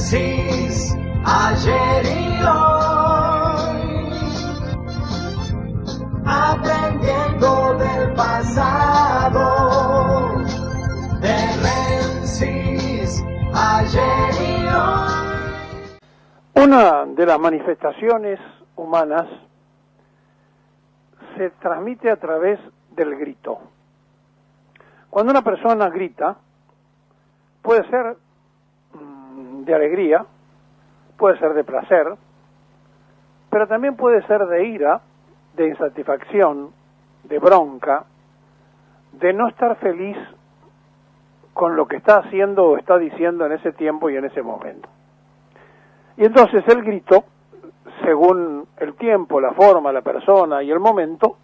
Génesis, ayer y hoy, aprendiendo del pasado, de Génesis, ayer y hoy. Una de las manifestaciones humanas se transmite a través del grito. Cuando una persona grita, puede ser de alegría, puede ser de placer, pero también puede ser de ira, de insatisfacción, de bronca, de no estar feliz con lo que está haciendo o está diciendo en ese tiempo y en ese momento. Y entonces el grito, según el tiempo, la forma, la persona y el momento,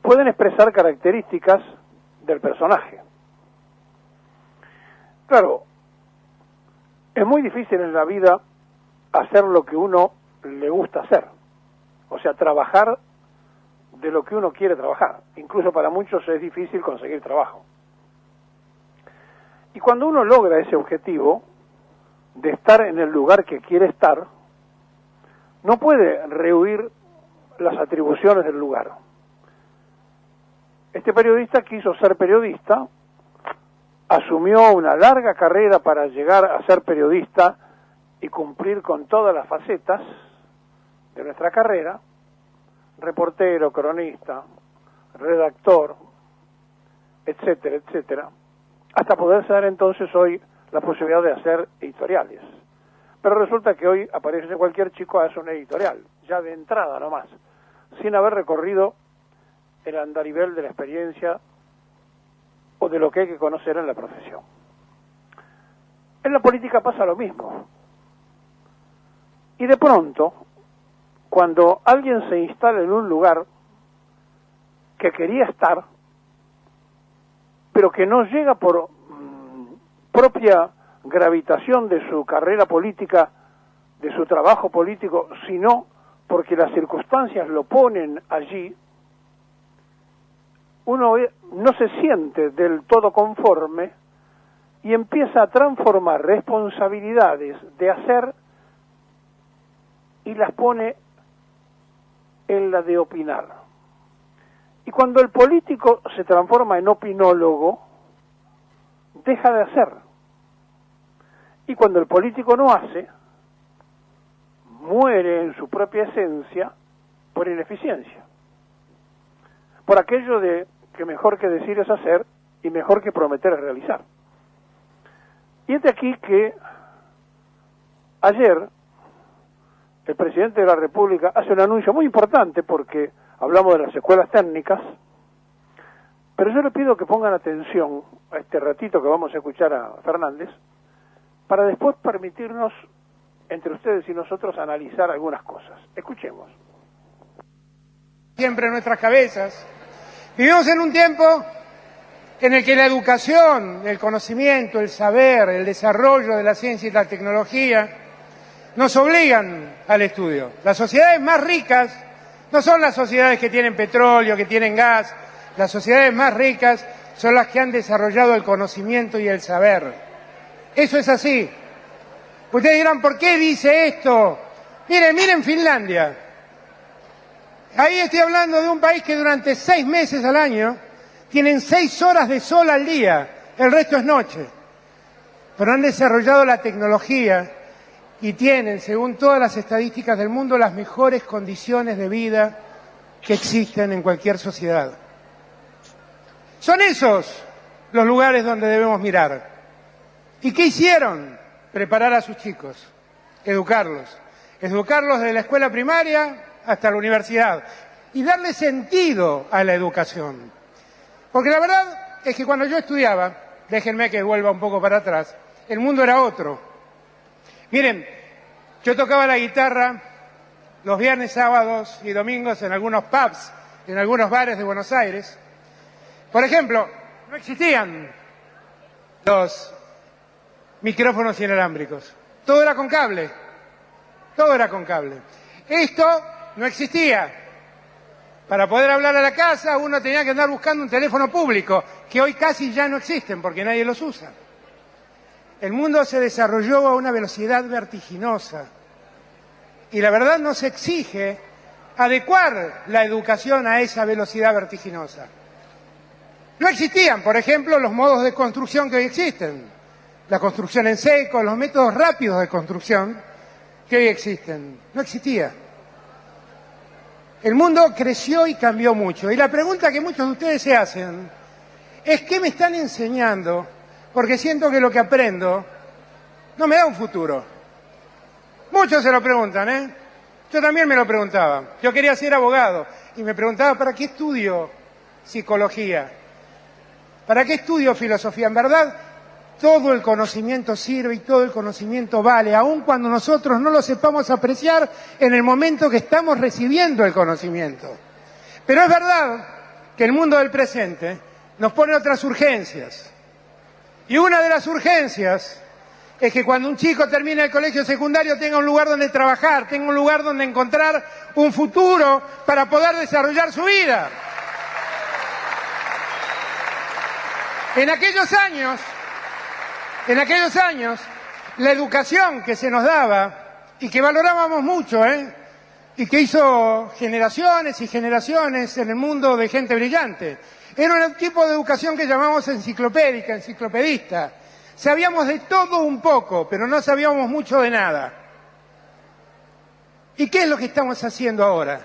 pueden expresar características del personaje. Claro, es muy difícil en la vida hacer lo que uno le gusta hacer, o sea, trabajar de lo que uno quiere trabajar. Incluso para muchos es difícil conseguir trabajo. Y cuando uno logra ese objetivo de estar en el lugar que quiere estar, no puede rehuir las atribuciones del lugar. Este periodista quiso ser periodista, asumió una larga carrera para llegar a ser periodista y cumplir con todas las facetas de nuestra carrera: reportero, cronista, redactor, etcétera, etcétera, hasta poder ser entonces hoy la posibilidad de hacer editoriales. Pero resulta que hoy aparece cualquier chico a hacer una editorial, ya de entrada nomás, sin haber recorrido el andarivel de la experiencia o de lo que hay que conocer en la profesión. En la política pasa lo mismo. Y de pronto, cuando alguien se instala en un lugar que quería estar, pero que no llega por propia gravitación de su carrera política, de su trabajo político, sino porque las circunstancias lo ponen allí, uno no se siente del todo conforme y empieza a transformar responsabilidades de hacer y las pone en la de opinar. Y cuando el político se transforma en opinólogo, deja de hacer. Y cuando el político no hace, muere en su propia esencia por ineficiencia. Por aquello de que mejor que decir es hacer y mejor que prometer es realizar. Y es de aquí que ayer el presidente de la República hace un anuncio muy importante, porque hablamos de las escuelas técnicas, pero yo le pido que pongan atención a este ratito que vamos a escuchar a Fernández, para después permitirnos, entre ustedes y nosotros, analizar algunas cosas. Escuchemos. Siempre en nuestras cabezas. Vivimos en un tiempo en el que la educación, el conocimiento, el saber, el desarrollo de la ciencia y la tecnología nos obligan al estudio. Las sociedades más ricas no son las sociedades que tienen petróleo, que tienen gas. Las sociedades más ricas son las que han desarrollado el conocimiento y el saber. Eso es así. Ustedes dirán, ¿por qué dice esto? Miren Finlandia. Ahí estoy hablando de un país que durante 6 meses al año tienen 6 horas de sol al día, el resto es noche. Pero han desarrollado la tecnología y tienen, según todas las estadísticas del mundo, las mejores condiciones de vida que existen en cualquier sociedad. Son esos los lugares donde debemos mirar. ¿Y qué hicieron? Preparar a sus chicos, educarlos desde la escuela primaria hasta la universidad, y darle sentido a la educación. Porque la verdad es que cuando yo estudiaba, déjenme que vuelva un poco para atrás, el mundo era otro. Miren, yo tocaba la guitarra los viernes, sábados y domingos en algunos pubs, en algunos bares de Buenos Aires. Por ejemplo, no existían los micrófonos inalámbricos. Todo era con cable. Esto no existía. Para poder hablar a la casa uno tenía que andar buscando un teléfono público, que hoy casi ya no existen porque nadie los usa. el mundo se desarrolló a una velocidad vertiginosa y la verdad nos exige adecuar la educación a esa velocidad vertiginosa. No existían, por ejemplo, los modos de construcción que hoy existen, la construcción en seco, los métodos rápidos de construcción que hoy existen. No existía. El mundo creció y cambió mucho. Y la pregunta que muchos de ustedes se hacen es ¿qué me están enseñando? Porque siento que lo que aprendo no me da un futuro. Muchos se lo preguntan, ¿eh? Yo también me lo preguntaba. Yo quería ser abogado y me preguntaba ¿para qué estudio psicología? ¿Para qué estudio filosofía? En verdad, todo el conocimiento sirve y todo el conocimiento vale, aun cuando nosotros no lo sepamos apreciar en el momento que estamos recibiendo el conocimiento. Pero es verdad que el mundo del presente nos pone otras urgencias. Y una de las urgencias es que cuando un chico termine el colegio secundario tenga un lugar donde trabajar, tenga un lugar donde encontrar un futuro para poder desarrollar su vida. En aquellos años, la educación que se nos daba y que valorábamos mucho, y que hizo generaciones y generaciones en el mundo de gente brillante, era un tipo de educación que llamamos enciclopédica, enciclopedista. Sabíamos de todo un poco, pero no sabíamos mucho de nada. ¿Y qué es lo que estamos haciendo ahora?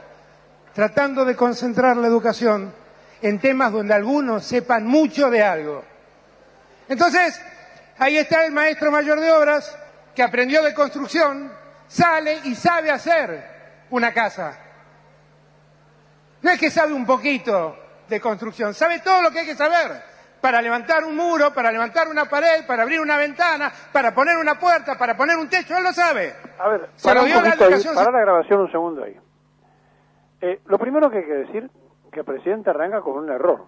Tratando de concentrar la educación en temas donde algunos sepan mucho de algo. Entonces, ahí está el maestro mayor de obras que aprendió de construcción, sale y sabe hacer una casa. No es que sabe un poquito de construcción, sabe todo lo que hay que saber para levantar un muro, para levantar una pared, para abrir una ventana, para poner una puerta, para poner un techo, él lo sabe. A ver, se lo dio la educación. Para la grabación un segundo ahí. Lo primero que hay que decir, que el presidente arranca con un error.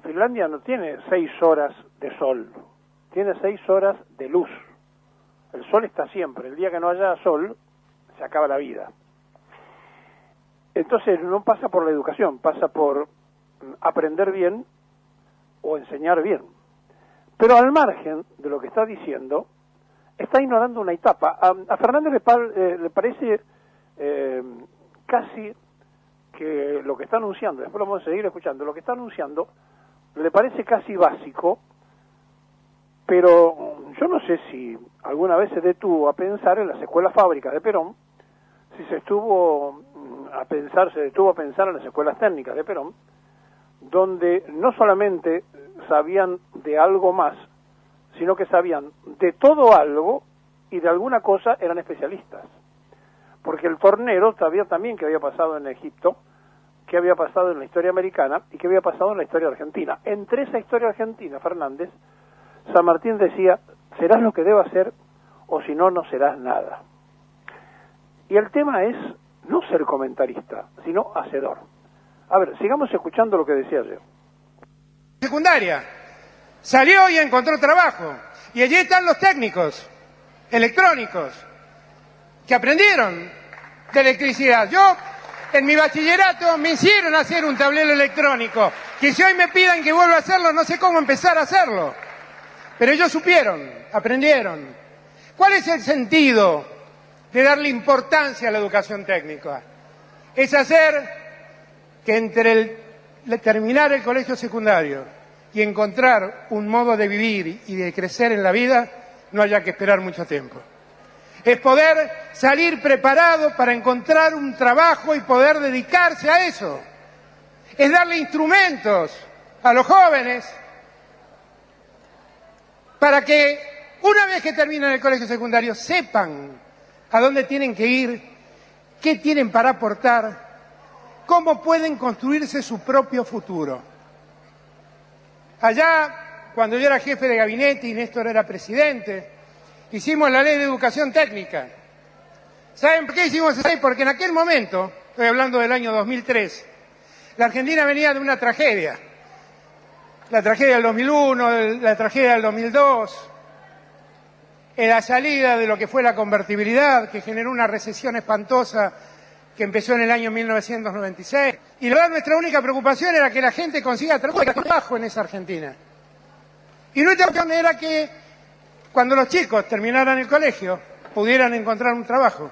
Finlandia no tiene 6 horas de sol, tiene 6 horas de luz. El sol está siempre, el día que no haya sol, se acaba la vida. Entonces no pasa por la educación, pasa por aprender bien o enseñar bien. Pero al margen de lo que está diciendo, está ignorando una etapa. A Fernández le parece casi que lo que está anunciando, después lo vamos a seguir escuchando, lo que está anunciando le parece casi básico, pero yo no sé si alguna vez se detuvo a pensar en las escuelas fábricas de Perón, si se detuvo a pensar en las escuelas técnicas de Perón, donde no solamente sabían de algo más, sino que sabían de todo algo y de alguna cosa eran especialistas. Porque el tornero sabía también qué había pasado en Egipto, qué había pasado en la historia americana y qué había pasado en la historia argentina. Entre esa historia argentina, Fernández, San Martín decía, serás lo que debas ser o si no, no serás nada. Y el tema es no ser comentarista, sino hacedor. A ver, sigamos escuchando lo que decía yo. Secundaria. Salió y encontró trabajo. Y allí están los técnicos electrónicos que aprendieron de electricidad. Yo, en mi bachillerato, me hicieron hacer un tablero electrónico, que si hoy me pidan que vuelva a hacerlo, no sé cómo empezar a hacerlo. Pero ellos supieron, aprendieron. ¿Cuál es el sentido de darle importancia a la educación técnica? Es hacer que entre terminar el colegio secundario y encontrar un modo de vivir y de crecer en la vida, no haya que esperar mucho tiempo. Es poder salir preparado para encontrar un trabajo y poder dedicarse a eso. Es darle instrumentos a los jóvenes para que una vez que terminan el colegio secundario sepan a dónde tienen que ir, qué tienen para aportar, cómo pueden construirse su propio futuro. Allá, cuando yo era jefe de gabinete y Néstor era presidente, hicimos la ley de educación técnica. ¿Saben por qué hicimos esa ley? Porque en aquel momento, estoy hablando del año 2003, la Argentina venía de una tragedia. La tragedia del 2001, la tragedia del 2002, en la salida de lo que fue la convertibilidad, que generó una recesión espantosa que empezó en el año 1996. Y la verdad, nuestra única preocupación era que la gente consiga trabajo en esa Argentina. Y nuestra opción era que cuando los chicos terminaran el colegio, pudieran encontrar un trabajo.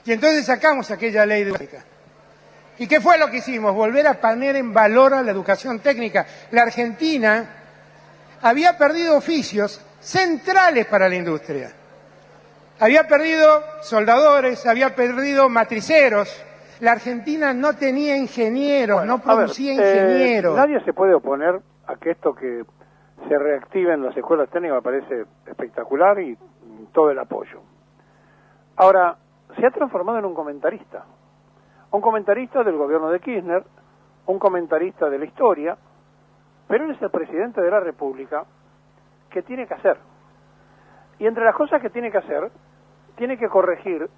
Y entonces sacamos aquella ley de educación. ¿Y qué fue lo que hicimos? Volver a poner en valor a la educación técnica. La Argentina había perdido oficios centrales para la industria. Había perdido soldadores, había perdido matriceros. La Argentina no tenía ingenieros, Bueno, no producía ingenieros. Nadie se puede oponer a que esto que se reactive en las escuelas técnicas me parece espectacular y todo el apoyo. Ahora, se ha transformado en un comentarista del gobierno de Kirchner, un comentarista de la historia, pero él es el presidente de la República. ¿Qué tiene que hacer? Y entre las cosas que tiene que hacer, tiene que corregir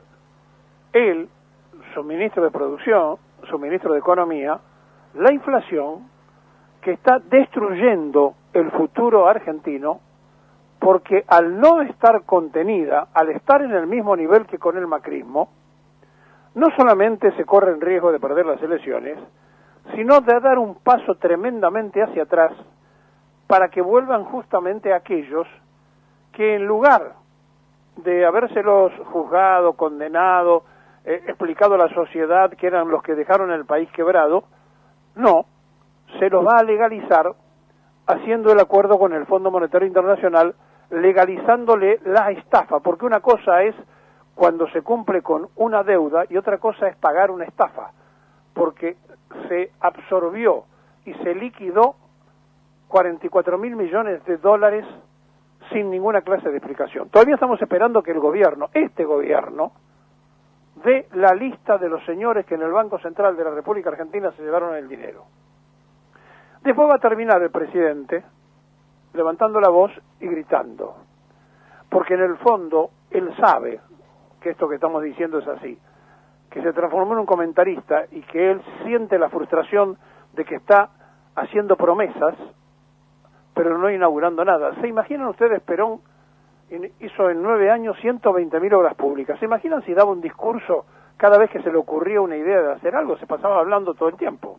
él, su ministro de Producción, su ministro de Economía, la inflación que está destruyendo el futuro argentino, porque al no estar contenida, al estar en el mismo nivel que con el macrismo, no solamente se corre en riesgo de perder las elecciones, sino de dar un paso tremendamente hacia atrás para que vuelvan justamente aquellos que en lugar de habérselos juzgado, condenado, explicado a la sociedad que eran los que dejaron el país quebrado, no, se los va a legalizar haciendo el acuerdo con el Fondo Monetario Internacional, legalizándole la estafa, porque una cosa es cuando se cumple con una deuda y otra cosa es pagar una estafa, porque se absorbió y se liquidó 44.000 millones de dólares sin ninguna clase de explicación. Todavía estamos esperando que el gobierno, este gobierno, dé la lista de los señores que en el Banco Central de la República Argentina se llevaron el dinero. Después va a terminar el presidente levantando la voz y gritando, porque en el fondo él sabe que esto que estamos diciendo es así, que se transformó en un comentarista y que él siente la frustración de que está haciendo promesas, pero no inaugurando nada. ¿Se imaginan ustedes? Perón hizo en 9 años 120.000 obras públicas. ¿Se imaginan si daba un discurso cada vez que se le ocurría una idea de hacer algo? Se pasaba hablando todo el tiempo.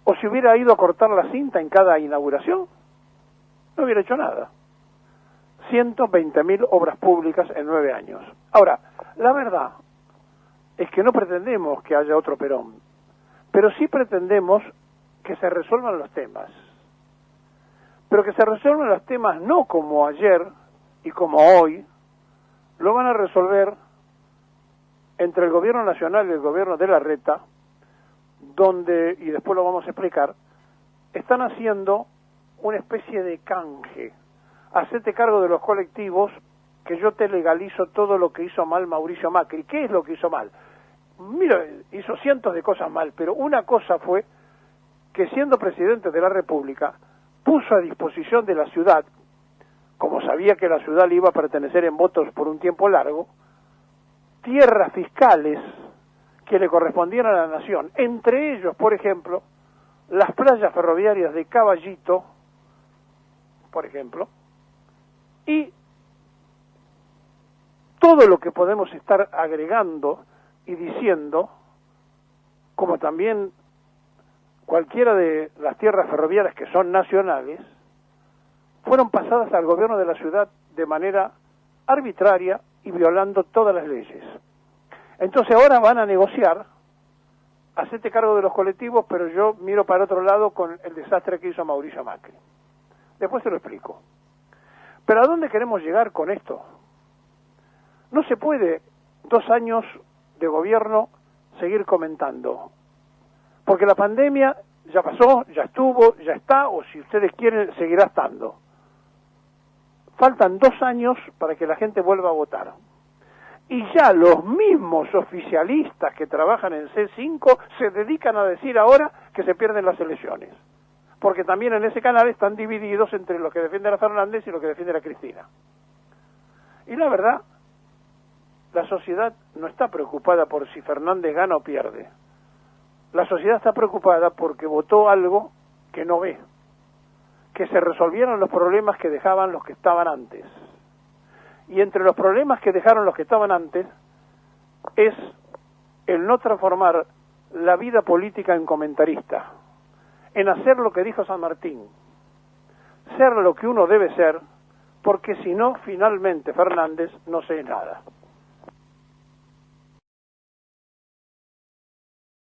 O si hubiera ido a cortar la cinta en cada inauguración, no hubiera hecho nada. 120.000 obras públicas en 9 años. Ahora, la verdad es que no pretendemos que haya otro Perón, pero sí pretendemos que se resuelvan los temas. Pero que se resuelvan los temas no como ayer y como hoy, lo van a resolver entre el gobierno nacional y el gobierno de Larreta, donde, y después lo vamos a explicar, están haciendo una especie de canje. Hacete cargo de los colectivos, que yo te legalizo todo lo que hizo mal Mauricio Macri. ¿Qué es lo que hizo mal? Mira, hizo cientos de cosas mal, pero una cosa fue que siendo presidente de la República, puso a disposición de la ciudad, como sabía que la ciudad le iba a pertenecer en votos por un tiempo largo, tierras fiscales que le correspondían a la nación, entre ellos, por ejemplo, las playas ferroviarias de Caballito, por ejemplo, y todo lo que podemos estar agregando y diciendo, como también cualquiera de las tierras ferroviarias que son nacionales, fueron pasadas al gobierno de la ciudad de manera arbitraria y violando todas las leyes. Entonces ahora van a negociar, hacete cargo de los colectivos, pero yo miro para otro lado con el desastre que hizo Mauricio Macri. Después se lo explico. Pero ¿a dónde queremos llegar con esto? No se puede 2 años de gobierno seguir comentando, porque la pandemia ya pasó, ya estuvo, ya está, o si ustedes quieren, seguirá estando. Faltan 2 años para que la gente vuelva a votar. Y ya los mismos oficialistas que trabajan en C5 se dedican a decir ahora que se pierden las elecciones. Porque también en ese canal están divididos entre los que defienden a Fernández y los que defienden a Cristina. Y la verdad, la sociedad no está preocupada por si Fernández gana o pierde. La sociedad está preocupada porque votó algo que no ve. Que se resolvieran los problemas que dejaban los que estaban antes. Y entre los problemas que dejaron los que estaban antes es el no transformar la vida política en comentarista, en hacer lo que dijo San Martín, ser lo que uno debe ser porque si no, finalmente, Fernández, no sé nada.